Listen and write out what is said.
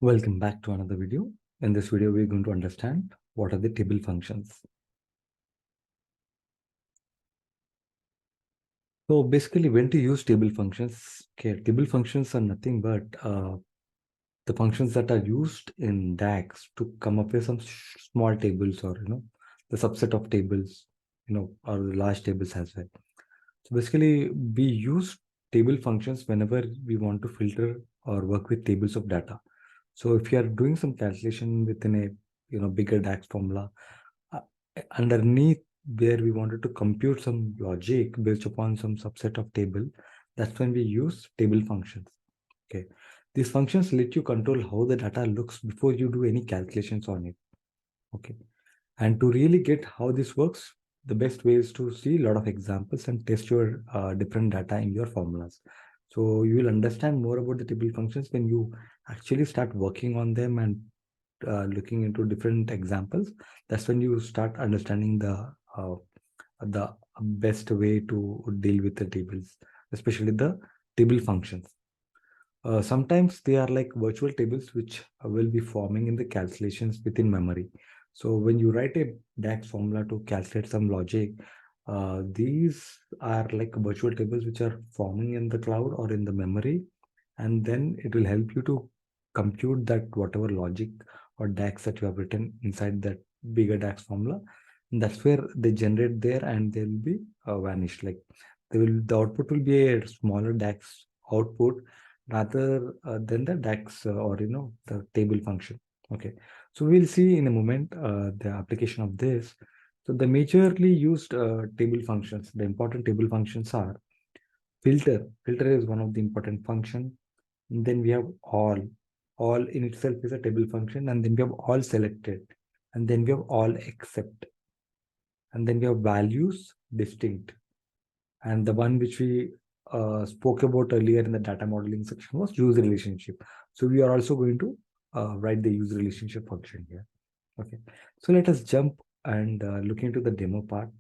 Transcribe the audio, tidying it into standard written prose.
Welcome back to another video. In this video, we're going to understand what are the table functions. So basically, when to use table functions? Okay, table functions are nothing but the functions that are used in DAX to come up with some small tables, or the subset of tables, or large tables as well. So basically, we use table functions whenever we want to filter or work with tables of data. So if you are doing some calculation within a bigger DAX formula, uh, underneath where we wanted to compute some logic based upon some subset of table, that's when we use table functions. Okay, these functions let you control how the data looks before you do any calculations on it. Okay, and to really get how this works, the best way is to see a lot of examples and test your different data in your formulas. So you will understand more about the table functions when you actually start working on them and looking into different examples. That's when you start understanding the best way to deal with the tables, especially the table functions. Sometimes they are like virtual tables which will be forming in the calculations within memory. So when you write a DAX formula to calculate some logic, these are like virtual tables which are forming in the cloud or in the memory, and then it will help you to compute that whatever logic or DAX that you have written inside that bigger DAX formula. And that's where they generate there, and they'll be vanished. Like the output will be a smaller DAX output rather than the DAX or the table function. Okay, so we'll see in a moment the application of this. So the majorly used table functions, the important table functions are filter. Filter is one of the important function. And then we have all. All in itself is a table function, and then we have all selected, and then we have all except, and then we have values distinct. And the one which we spoke about earlier in the data modeling section was use relationship. So we are also going to write the use relationship function here. Okay, so let us jump and look into the demo part.